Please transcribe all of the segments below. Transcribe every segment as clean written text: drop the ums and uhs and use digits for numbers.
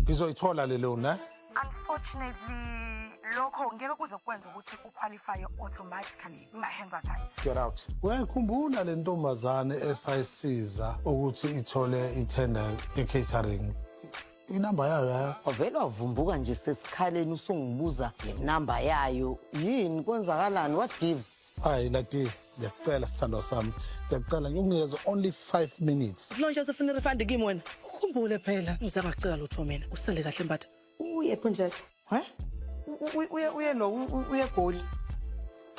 Ngizoyithola le loan, ne? Unfortunately, lokho ngeke kuze kwenza ukuthi uqualify automatically. My hands are tied. Get out. Uyayikhumbula le ntombazane esayisiza ukuthi ithole itender e-catering. Inamba yayo yayo. Wavele wavumbuka nje sesikhaleni usungibuza ngenamba yayo. Yini kwenzakalani? What gives? Hayi lati, ngiyacela sithando sami. Ngiyacela ngikunikeze only 5 minutes. Lonje usufuna refund kimi wena. Ukhumbule phela ngizama ukucela lutho mina. Usele kahle mbatha. Uye phonjesi. Uye egoli.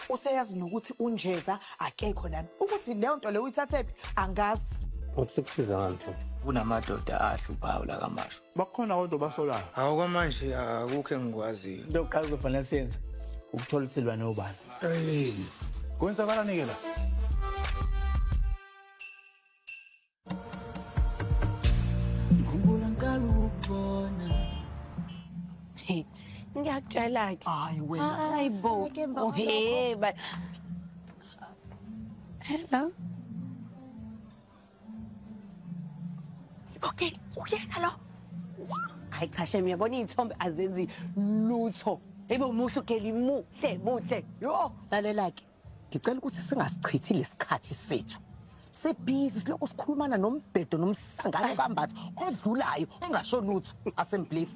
Useyazi nokuthi unjeza akekho nani. Ukuthi leyo nto leyo uyithathephi angazi. Ukusiza kanti kunamadoda ahluphayo la kaMasho. Bakhona abantu basolayo. Hawu kwamanje akukho engikwaziyo. Into yokuqala kufanele siyenze ukuthola isilwane obani. Hey. Kwenzakalani ke la? Ngikhumbula ngicala ukubona. Ngiyakutshela ke. Hayi wena. Hayibo. Okay, but hello. Okay, uyena lo. Hayi cha shem yabona izithombe azenzi lutho. Ebe umuhle ugeli muhle. Yo, Lalela ke. Ngicela ukuthi singasichithi lesikhathi sethu. Sebhizi siloko sikhulumana nombhedo nomsangano kambatha odlulayo engasho lutho asembelief.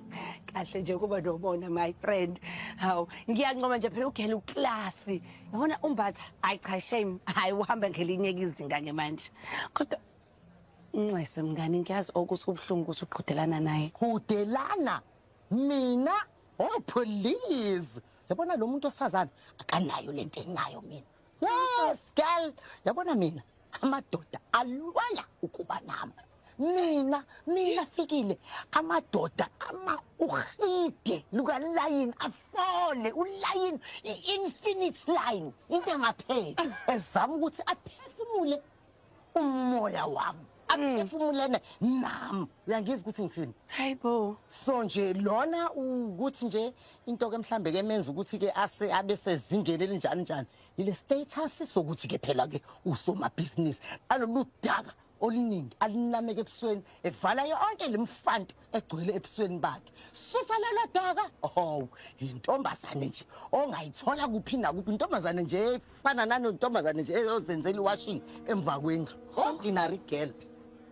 kahle nje kuba nobona my friend. Hawu, ngiyancoma nje phela ugela uclass. Yabona umbatha, hayi cha shame. Hayi uhamba ngelinye izinga ke manje. Kodwa Nxese mngani ngiyazi ukuthi ubhlungu ukuthi uqhudelana naye. Kudelana mina please yabona lo muntu osifazana akanayo lento enayo mina. Yes girl yabona mina amadoda alwala ukuba nami. Mina fikile amadoda uhide luka line afole uline infinite line into engapheli ezama ukuthi aphefumule umoya wami. Aphefumulene nami uyangizwa ukuthi ngithini Hayibo. so nje lona ukuthi nje into ke mhlambe ke menza ukuthi ke abe sezingeni elinjani ile status sokuthi ke phela ke usoma business aloludaka oluningi alinameke ebusweni evala yonke lemfanto egcwele ebusweni bakhe susa lelo daka intombazane nje ongayithola kuphi na kuphi intombazane nje efana nanontombazane nje eyozenzela iwashing emva kwendlu ordinary girl.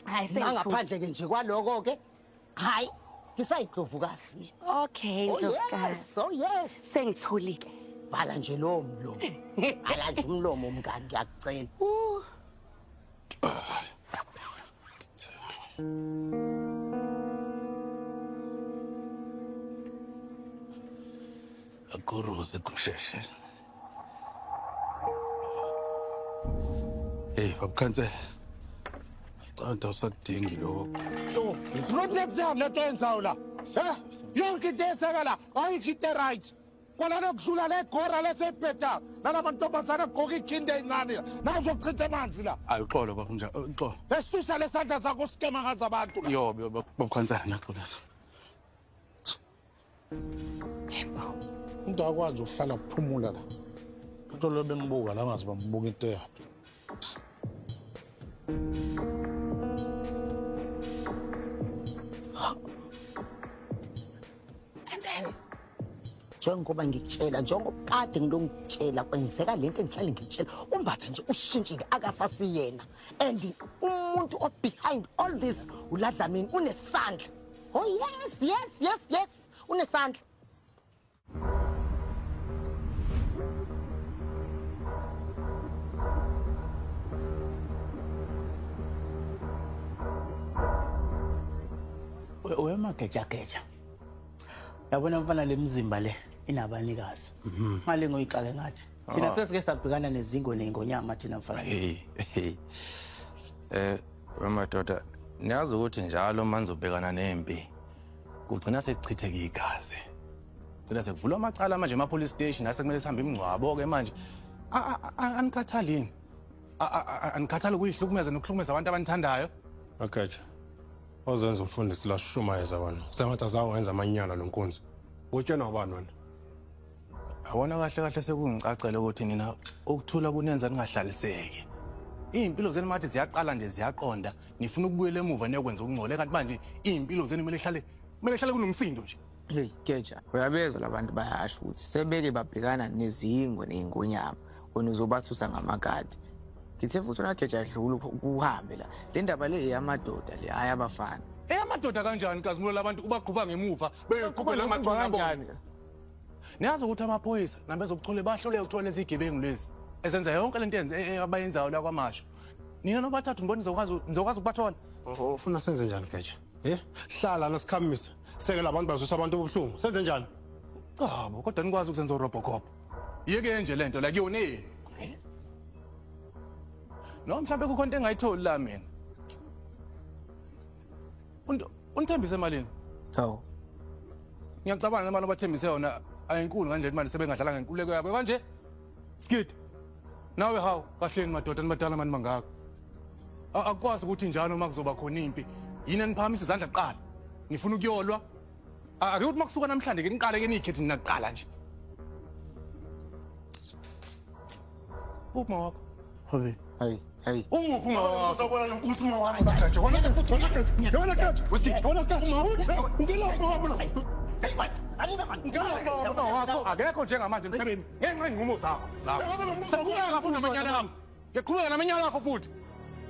Hayi ngaphandle ke nje kwaloko ke hayi ngisayidlovukazi. Okay, Ndlovukazi. Oh yes Sengitholile. bhala nje lo mlomo bhala nje umlomo mngani ngiyakucela. Akuruze kusheshe. Hey, babukhansela. Canda usadingi lo. Unothethana lento yenzayo la. Yonke into esakala ayikho right. Kona lokudlula legora lesebheda nalabantombazana agqoka ikhinde encane la uzochitha amanzi la. Ayixolo baba njani uxolo. Esusa lesandla zakho skema ngazi abantu la. Yo babukhansela ngiyaxolisa. Umuntu akwazi ukuhlala kuphumula la. Into lo bengibuka la ngazi bambuka into yakhe. And then Njengoba ngikutshela njengokade ngilongitshela kwenzeka lento engihlale ngikutshela umbatha nje ushintshile akasasiyena and umuntu behind all this uladlamini unesandla. Oh yes unesandla. Wemageja. Yabona mfana lemzimba le inabanikazi. Ngale ngoyixake ngathi. Thina sesike sabhekana nezingo nengonyama thina mfana. Wemadoda niyazi ukuthi njalo manje ubhekana nempi. Kugcina sekuchitheke igazi. Thina sekuvula amacala manje police station asekumele sihambe imingcwabo ke manje. Anikhathalini. Anikhathali ukuyihlukumeza nokuhlukumeza abantu abanithandayo. Akaja. Ozenza umfundisi la shumayeza abantu. Sengathi azawenza amanyala lonkunzi. Utshena ubani wena? Awona kahle sekungicacela ukuthi nina ukuthula kunenza ningahlaliseki. Impilo zenu mathi ziyaqala nje ziyaqonda, nifuna ukubuyela emuva niyokwenza ukungcole kanti manje impilo zenu kumele ihlale kumele hlale kunomsindo nje. Hey Geja, uyabezwa labantu bayasho ukuthi sebeke babhekana nezingwe nezingonyama wena uzobathusa ngamakadi. Ngithe futhi una Geja adlula uhambe la. Le ndaba le eyamadoda le ayabafana. Amadoda kanjani kazimulo labantu ubaqhuba ngemuva beqhubela amaqhwa kanjani? Niyazi ukuthi amaphoyisa nabezokuchule bahlole ukuthola izigebengu lezi esenza yonke lento yenze abayenzayo la kwamasho. Nina nobathathu ngibona nizokwazi ukubathola. Ufuna senze njani Geja? Hlala nasikhamisa. Sekela abantu bazwisa abantu obuhlungu. Senze njani? Qabo kodwa nikwazi ukusenza uRobocop. Yeke nje lento la kuyoneni. No mhlawumbe kukhona into engayitholi la mina. Unithembise emalini? Hawu. Ngiyacabanga nemali obathembise yona ayinkulu kanje imali sebengadlala ngenkululeko yabo kanje. Skid. Nawe hawu kahleni madoda nibadala mani mangaka. Akwazi ukuthi njalo uma kuzoba khona impi yini eniphakamisa izandla kuqala. Ngifuna ukuyolwa. Ake ukuthi makusuka namhlanje ke niqale ke nikhethi nina kuqala nje. Uphi wakho? Hobe. Hey. Uphi wakho? Uzobona ukuthi uma wami bagaje. Wona kaje. Wona kaje. Ngilo wabo. Hey man. Akekho njengamanje emhlabeni ngenxa yenqumo zakho. Sakuya ngafuna amanyala ami. Ngiqhubeka namanyala akho futhi.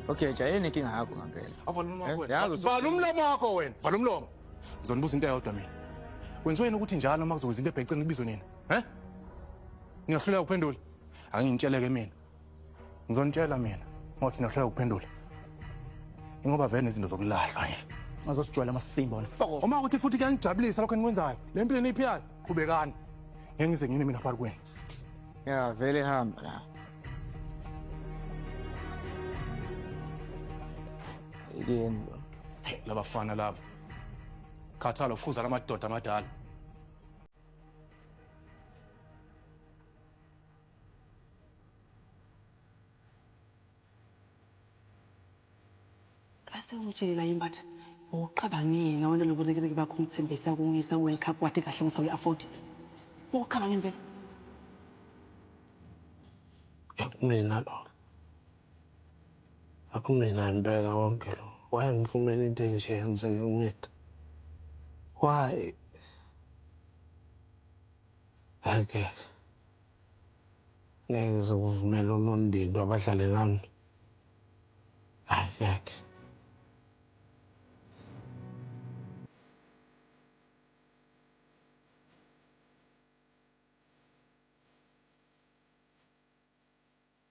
Okay, yini inkinga yakho ngempela? Avala umlomo wena. Vala umlomo wakho wena. Vala umlomo. Ngizonibuza into eyodwa mina. Kwenziweni ukuthi njalo uma kuzokwenza into ebheceni kubizwe nini? Ngiyahluleka ukuphendula. Ake ngitsheleke mina. Ngizonitshela mina. Ngothi ngiyahluleka ukuphendula. Ingoba vele izinto zokulahlwa nje. Ngazosijwayela amasimba wona. Uma ukuthi futhi kuyanijabulisa lokho enikwenzayo. Le mpilo niphiyana. Qhubekani. Ngeke ngize ngine mina phakathi kwenu. Ya vele hamba la. Yini? Labafana labo. Khathala ukukhuza lamadoda amadala. Asengitshela imbatha uqabangile ngawona lokuthi bakho umthembisa kungisa World Cup wathi kahle ngisawu afford. Uqabanga imvela. Yakumina lo. Akumina impela wonke lo. Wayengifumene into enje yenzeke kumina. Why? Okay. Ngeke ngizokuvumela uNondindo abadlale ngami. Ngeke.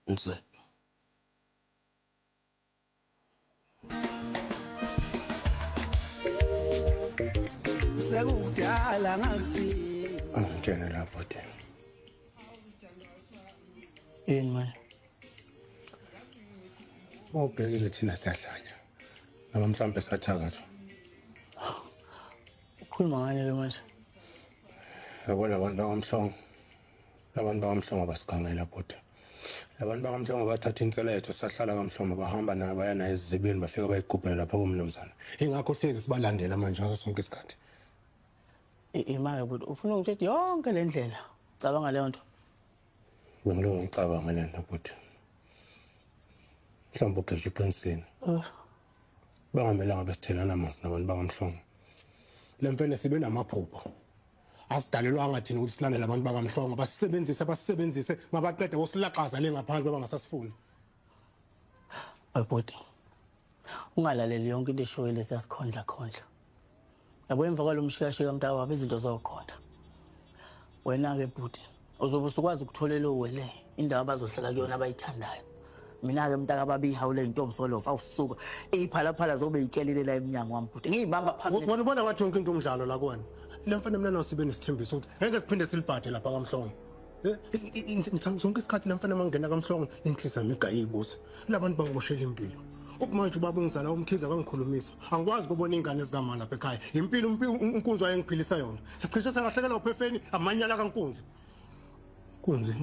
Nze. Sekudala ngathi. Angitshene lapho de. Yini man? Ubhekile thina siyahlanya. Noma mhlambe sathakathwa. Ukhuluma ngani ke manje? Yabona abantu bakamhlongo. Labantu bakamhlongo basigangela bhuti. Labantu bakamhlongo bathatha inseletho sahlala kaMhlongo bahamba nayo baya nayo ezibeni bafika bayigubhela lapha kumnumzana. Ingakho hlezi sibalandela manje ngaso sonke isikhathi. Imake bhuti ufuna ukuthetha yonke le ndlela. Cabanga leyo nto. Bengiloko ngicabanga le nto bhuti. Mhlawumbe ugeje iqinisini. Bangamelanga besithelana amanzi nabantu bakamhlongo. Le mfene sibe namaphupho. Asidalelwanga thina ukuthi silandele abantu bakamhlongo basisebenzise mabaqede wosilaqaza le ngaphandle bangasasifuni. Bhuti. Ungalaleli yonke into eshoyile siyasikhondla khondla. Yabo emva kwalomshikashika mntakwabo izinto zokhona. Wena ke bhuti uzobe usukwazi ukutholela owele indawo abazohlala kuyona abayithandayo. Mina ke mntaka babihawule intombi solofa usuka iphalaphala zobe ikelile la eminyango wami bhuti ngiyibamba phansi. Wona ubona wathi yonke into umdlalo la kuwena. Le mfana mina nosibe nesithembiso ukuthi ngeke siphinde silibhade lapha kaMhlongo. Ngithanda sonke isikhathi le mfana mangena kaMhlongo inhliziyo yami igayibuza. Labantu bangiboshela impilo. Ukumanje ubaba ungizala umkhiza kangikhulumisa. Angikwazi ukubona ingane zikamama lapha ekhaya. Impilo unkunzi wayengiphilisa yona. Sicishe sengahlekela uphefeni amanyala kaNkunzi. Kunzi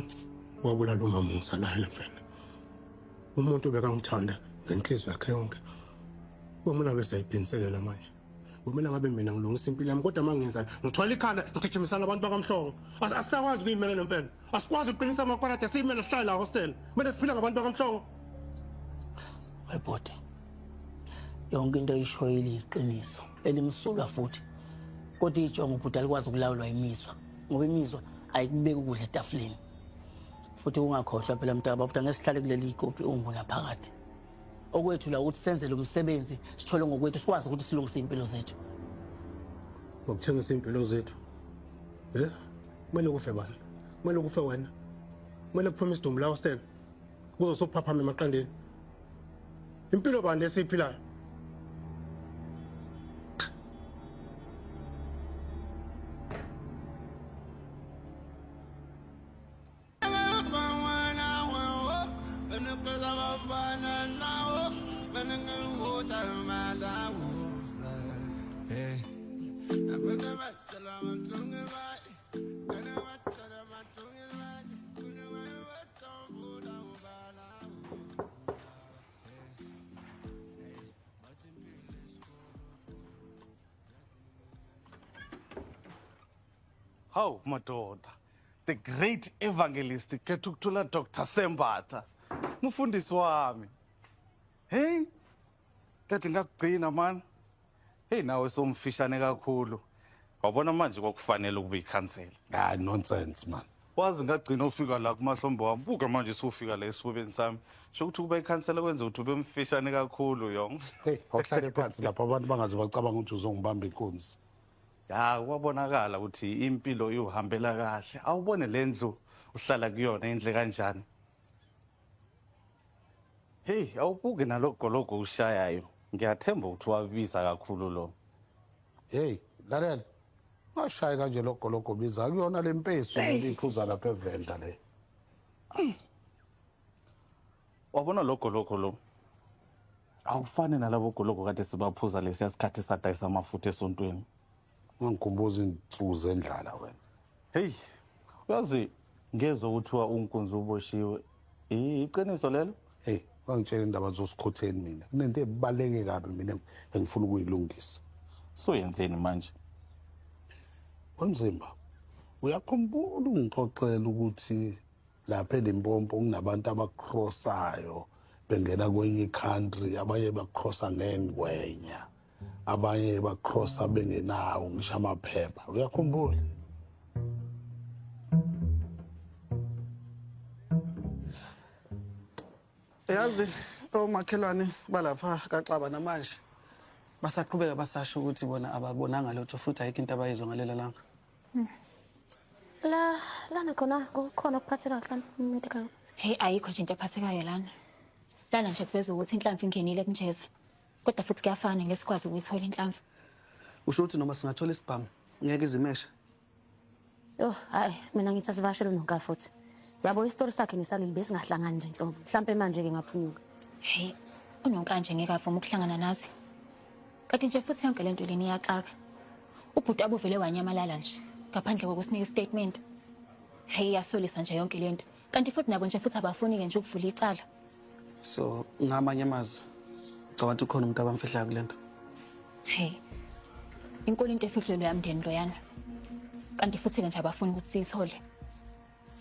wabula lo mama ungizalayo la mfana. Umuntu bekangithanda ngenhliziyo yakhe yonke. Bomina bese ayiphinselela manje. Bomina ngabe mina ngilungisa impilo yami kodwa mangenzala ngithwala ikhanda ngigijimisana abantu bakamhlongo. Asakwazi ukuyimela le mfana. Asikwazi uqinisa amakwarata siyimela sihlala la hostel. Manje siphila ngabantu bakamhlongo. Webhodi. Yonke into eyishoyile iqiniso. Elimsulwa futhi. kodwa ijongo ubhuti alikwazi ukulawulwa imizwa ngoba imizwa ayikubeki ukudla etafuleni futhi ungakhohlwa phela mntaba ukuthi angesihlale kuleli ikopi unguna phakathi okwethu la ukuthi senze lo msebenzi sithole ngokwethu sikwazi ukuthi silungise impilo zethu ngokuthengisa impilo zethu kumele kufe bani kumele kufe wena kumele kuphume isidumbu la hostel kuzo sokuphaphama emaqandeni impilo bani lesiphilayo Hawu madoda, the great evangelist Ketuktula Dr. Sembata, mufundisi wami. Hey, kathi ngakugcina man. Hey nawe somfishane kakhulu. Wabona manje kwakufanele ukube ikhansela. Ah, nonsense man. Wazi ngagcina ufika la kumahlombe wami. Buka manje sufika la esifubeni sami. Sho ukuthi ukuba ikhansela kwenza ukuthi ube mfishane kakhulu yong. Hey, awuhlale phansi lapha abantu bangaze bacabanga ukuthi uzongibamba inkunzi. Ya kwabonakala ukuthi impilo ihambela kahle. Awubone lendlu uhlala kuyona indle kanjani. Hey, awubuke nalogologo ushayayo. Ngiyathemba ukuthi wabiza kakhulu lo. Hey, lalela. Ngashaya kanje logologo biza kuyona lempesu iphuza lapha evenda le. Wabona logologo lo. Awufane nalabo gologo kade sibaphuza lesiya sikhathi sadayisa amafutha esontweni. Ngikhumbuza insuku zendlala wena. Hey, uyazi ngezwe ukuthiwa unkunzi uboshiwe. Iqiniso lelo? Hey, wangitshela indaba zosikhotheni mina. Kunento ebaleke kabi mina engifuna ukuyilungisa. So yenzeni manje? Wemzimba. Uyakhumbula ungixoxela ukuthi lapha eLimpopo kunabantu abacrossayo bengena kwenye country abanye bacrossa ngengwenya. Abanye bacrossa bengenawo ngisho amaphepha. Uyakhumbula? Yazi omakhelwane balapha kaXaba namanje basaqhubeka basasho ukuthi bona ababonanga lutho futhi ayikho into abayizwa ngalela langa. Lana khona kuphatheka kahle medical. Hey ayikho nje into ephathekayo lana. Lana nje kuveza ukuthi inhlamvu ingenile kunjeza. Kodwa futhi kuyafana ngesikwazi ukuyithola inhlamvu. Usho ukuthi noma singathola isibhamu ngeke izimeshe. Hayi mina ngithi asivashele nonka futhi. Yabo isitori sakhe nesalili besingahlangani nje Nhlobo. Mhlambe manje ke ngaphunyuka. Hey unonka nje ngeke avuma ukuhlangana nathi. Kanti nje futhi yonke lento leni iyaxaka. Ubhuti abuvele wanyamalala nje ngaphandle kokusinika istatement. Hey yasolisa nje yonke lento. Kanti futhi nabo nje futhi abafuni ke nje ukuvula icala. So ngamanye amazwi Cawuthi ukhona umuntu abamfihlayo kulento. Hey. Inkulu into efihlelwe yamndeni loyana. Kanti futhi ke nje abafuni ukuthi siyithole.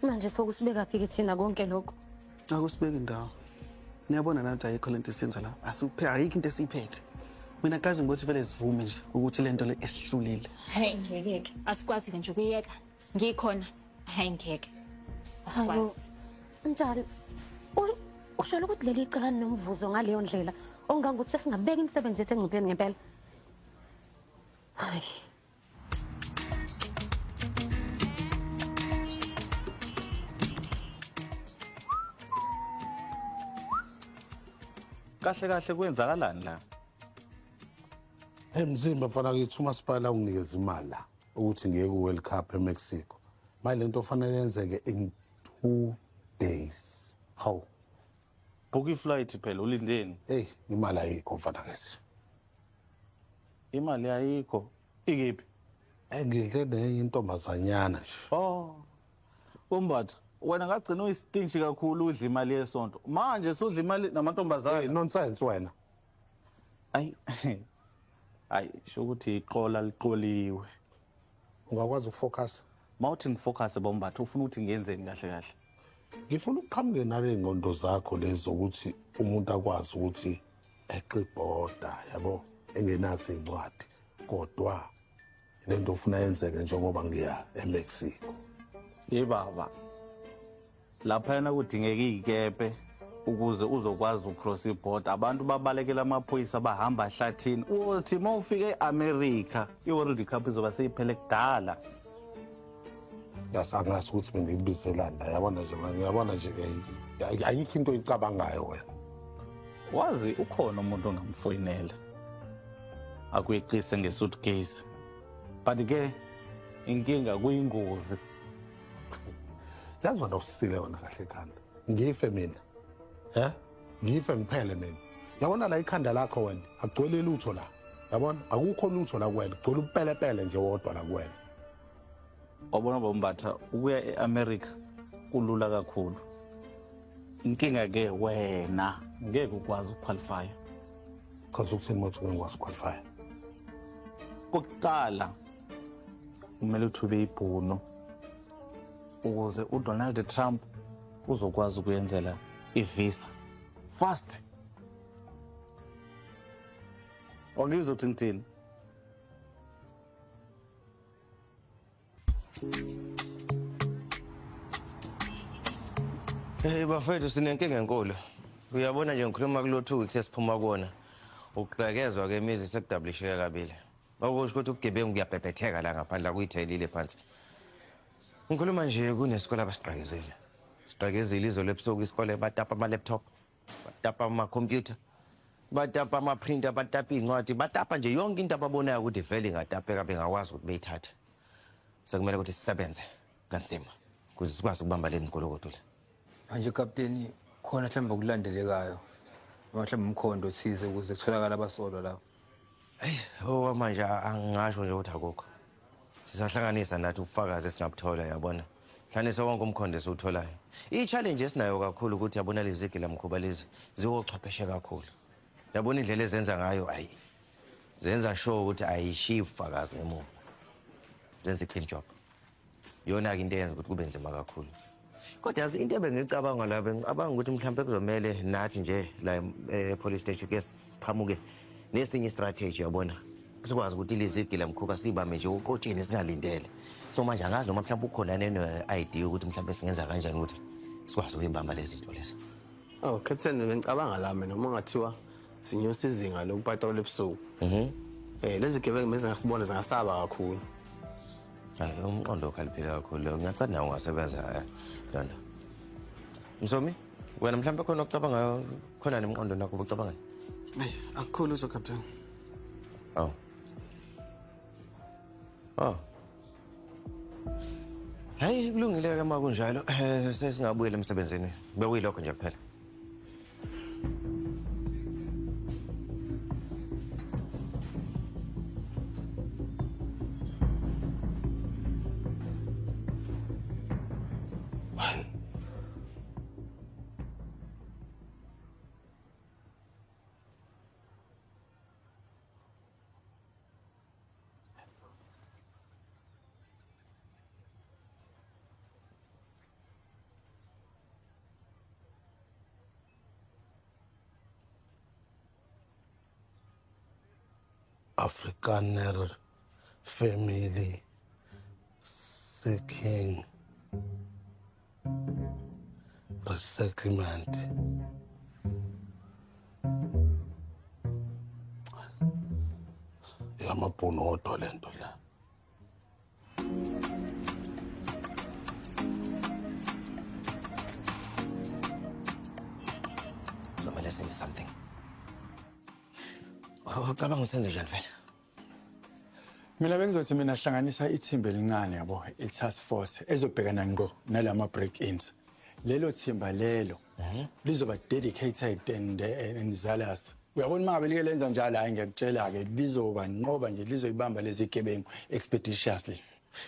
Manje pho kusibeka phi kithina konke lokho? Akusibeki indawo. Niyabona nathi ayikho lento esiyenza la. Asiphe ayikho into esiphethe. Mina kazi ngokuthi vele sivume nje ukuthi lento le esihlulile. Hey ngeke. Asikwazi ke nje ukuyeka. Ngikhona. Hayi ngeke. Asikwazi. Njalo. Usholo ukuthi leli icala nomvuzo ngaleyo ndlela ongangokuthi sesingabeka imisebenzi ethe ngcupheni ngempela. Hayi. Kahle kahle kwenzakalani la? Mzimba mfana kithi umasipala unginikeza imali la ukuthi ngiye ku World Cup eMexico. Manje lento fanele yenzeke in 2 days. How? Book iflight phela ulindeni. Hey, imali ayikho mfana kithi. Imali ayikho. Ikephi? Engidle nenye intombazanyana nje. Umbatha, wena ngagcina uyistinchi kakhulu udla imali yesonto. Manje sudla imali namantombazana. Hey, nonsense wena. Ayi. Hayi, sho ukuthi iqola liqoliwe. Ungakwazi ukufocus? Mawuthi ngifocus bombatha ufuna ukuthi ngiyenzeni kahle kahle. Ngifuna ukuqhamuke nale ngqondo zakho lezo ukuthi umuntu akwazi ukuthi eqe ibhoda yabo engenazo incwadi kodwa lento ufuna yenzeke njengoba ngiya eMexico. Baba. Lapha yana kudingeka ikepe ukuze uzokwazi ucross ibord. Abantu babalekela amaphoyisa bahamba ehlathini. Uthi mawufika eAmerica, iWorld Cup izoba seyiphele kudala. Yasangazi ukuthi bengibizelana la yabona nje ayikho into oyicabangayo wena. Wazi ukhona umuntu ongamfoyinela. Akuyicise ngesuitcase. But ke inkinga kuyingozi. Yazi wena usile wona kahle ekhanda. Ngife mina. Ngife ngiphele mina. Yabona la ikhanda lakho wena akugcwele lutho la. Yabona akukho lutho la kuwena, kugcwele upelepele nje wodwa la kuwena. Wabona bombatha ukuya eAmerica kulula kakhulu. Inkinga ke wena ngeke ukwazi ukuqualify. Because ukuthini motho ngikwazi ukuqualify. Kokuqala kumele uthube ibhuno ukuze uDonald Trump uzokwazi ukuyenzela ivisa fast. Ongizothi ngithini? Hey bafethu sinenkinga enkulu. Uyabona nje ngikhuluma kulo 2 weeks esiphuma kuona. Ukuqekezwa kemizi sekudablisheke kabili. Okusho ukuthi ugebengu kuyabhebhetheka la ngaphandle kuyithelile phansi. Ngikhuluma nje kunesikole abasiqakezile. Siqakezile izolo ebusuku isikole batapa ama laptop, batapa ama computer, batapa ama printer, batapa incwadi, batapa nje yonke into ababonayo ukuthi vele ingatapeka bengakwazi ukuthi beyithathe. Sekumele ukuthi sisebenze kanzima ukuze sikwazi ukubamba le nkolokodo la. Manje kapteni khona mhlawumbe okulandelekayo. Mhlawumbe umkhondo othize ukuze kutholakala abasolwa lapho. Oh manje angisho nje ukuthi akukho. Sisahlanganisa nathi ubufakazi esingabuthola yabona. Hlanisa wonke umkhondo esiwutholayo. I-challenge esinayo kakhulu ukuthi yabona lezi zigila mkhuba lezi ziwochwepheshe kakhulu. Yabona indlela ezenza ngayo zenza sure ukuthi ayishiyi ubufakazi ngemuva. Zenza i-clean job. Yona ke into eyenza ukuthi kube nzima kakhulu. Kodwa yazi into ebengicabanga la bengicabanga ukuthi mhlawumbe kuzomela nathi nje la police station ke siqhamuke nesinye strategy yabona. Sikwazi ukuthi lezi zigila mkhuba sibame nje uqotsheni singalindele. So manje angazi noma mhlawumbe ukhona ne-idea ukuthi mhlawumbe singenza kanjani ukuthi sikwazi ukuyibamba lezi zinto lezi. Oh Captain ngicabanga la mina noma ngathiwa sinyusa izinga lokupatrol ebusuku. Lezi gebengu mase ngasibona zingasaba kakhulu. Hayi umqondo okhaliphila kakhulu. Ngiyacela nawe ungasebenza Danda. Msomi, wena mhlawumbe khona ukucabangayo khona nemqondo nakho ucabanga. Akukhulu so Captain. Hayi kulungile ke makunjalo. Sesingabuyela emsebenzini. Bekuyilokho nje kuphela. Afrikaner family seeking resettlement. Yamabhuno odwa lento la. Somele senze something. Cabanga usenze njani vele? Mina bengizothi mina hlanganisa ithimba elincane yabo, i-task force ezobhekana ngo nalama break-ins. Lelo thimba lelo lizoba dedicated and zealous. Uyabona mangabe like lenza njalo hayi ngiyakutshela ke lizoba nqoba nje lizoyibamba lezi gebengu expeditiously.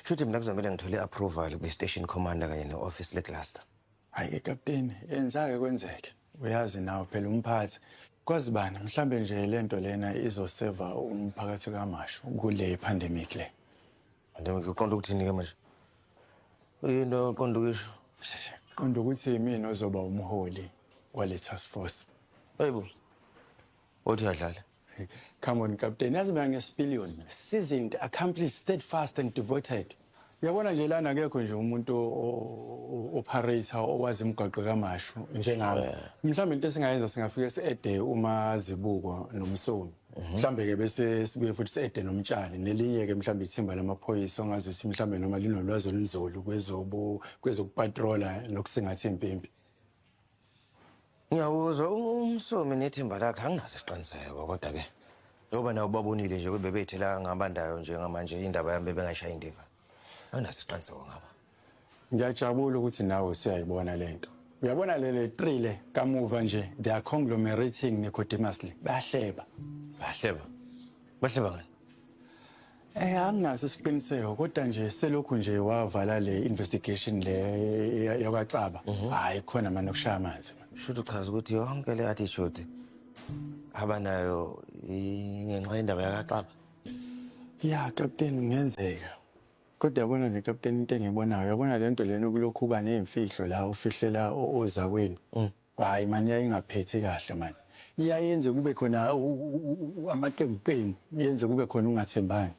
Futhi mina kuzomela ngithole approval kwi-station commander kanye ne-office le-cluster. Hayi ke captain, yenzake kwenzeke. Uyazi nawe phela umphathi. Kwazi bani mhlambe nje lento lena izoseva umphakathi kaMashu kule pandemic le. Pandemic uqonda ukuthini ke manje? Uyinto uqonda ukisho. Qonda ukuthi mina ozoba umholi wale task force. Hayibo. Uthi uyadlala? Come on, Captain. Yazi mina ngesipiliyoni. Seasoned, accomplished, steadfast and devoted. Uyabona nje lana akekho nje umuntu operator owazi imigaqo kamashu njengami. Mhlawumbe into esingayenza singafika siede uma zibuko nomsoni. Mhlambe ke bese sibuye futhi siede nomtshali nelinye ke mhlambe ithimba lamaphoyisa ongazi ukuthi mhlambe noma linolwazi olunzulu kwezokupatrola nokusingatha impimpi. Ngiyawuzwa umsomi nethemba lakhe anginaso isiqiniseko kodwa ke ngoba nawo babonile nje ukuthi bebethela ngabandayo njengamanje indaba yami bengayishaya indiva. Anginaso isiqiniseko ngaba. Ngiyajabula ukuthi nawe usuyayibona lento. Uyabona lele 3 le kamuva nje they are conglomerating Nicodemusly. Bayahleba. Bahleba. Bahleba ngani? Anginaso isiqiniseko kodwa nje selokhu nje wavala le investigation le yakwaXaba. Hayi khona manje ukushaya amanzi. Should uchaza ukuthi yonke le attitude abanayo ingenxa yendaba yakwaXaba. Ya Captain ngenzeka. Kodwa yabona nje Captain into engiyibonayo yabona lento lena kulokhu uba nezimfihlo la ufihlela ozakweni. Hayi manje ayingaphethi kahle manje. Iyayenze kube khona amaqembu yenze kube khona ungathembani.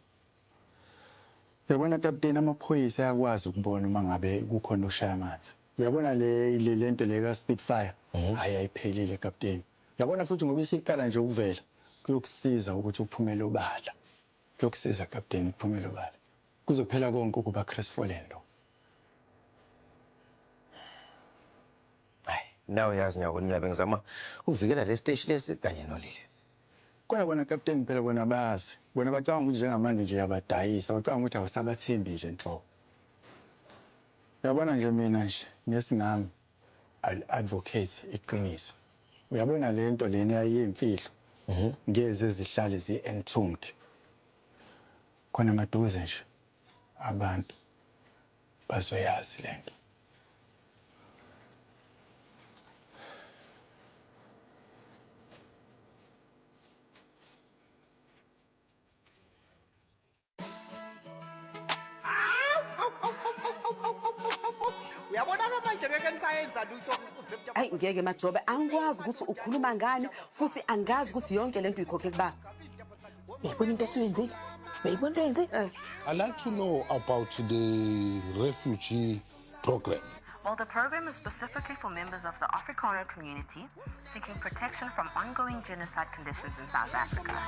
Yabona Captain amaphoyisa ayakwazi ukubona uma ngabe kukhona ushaya amanzi. Uyabona le lento le ka Spitfire hayi ayiphelile Captain. Yabona futhi ngoba isiqala nje ukuvela kuyokusiza ukuthi uphumele obala. Kuyokusiza Captain uphumele obala. Kuzophela konke ukuba crestfallen lo. Hayi nawe yazi nyawo mina bengizama uvikela le stage lesi kanye nolile. Bona Captain phela bona bayazi. Bona bacanga ukuthi njengamanje nje yabadayisa, bacanga ukuthi awusabathembi nje enhloko. Uyabona nje mina nje ngesingami advocate iqiniso. Uyabona lento lena yayimfihlo. Ngeze zihlale zi-entombed. Khona maduze nje abantu bazoyazi lento. Uyabona ke manje ngeke nisayenza lutho Hayi ngeke Majobe angikwazi ukuthi ukhuluma ngani futhi angazi ukuthi yonke lento uyikhokhe kuba. Uyabona into esiyenzile? Uyabona into yenzile? I'd like to know about the refugee program. Well, the program is specifically for members of the Afrikaner community seeking protection from ongoing genocide conditions in South Africa.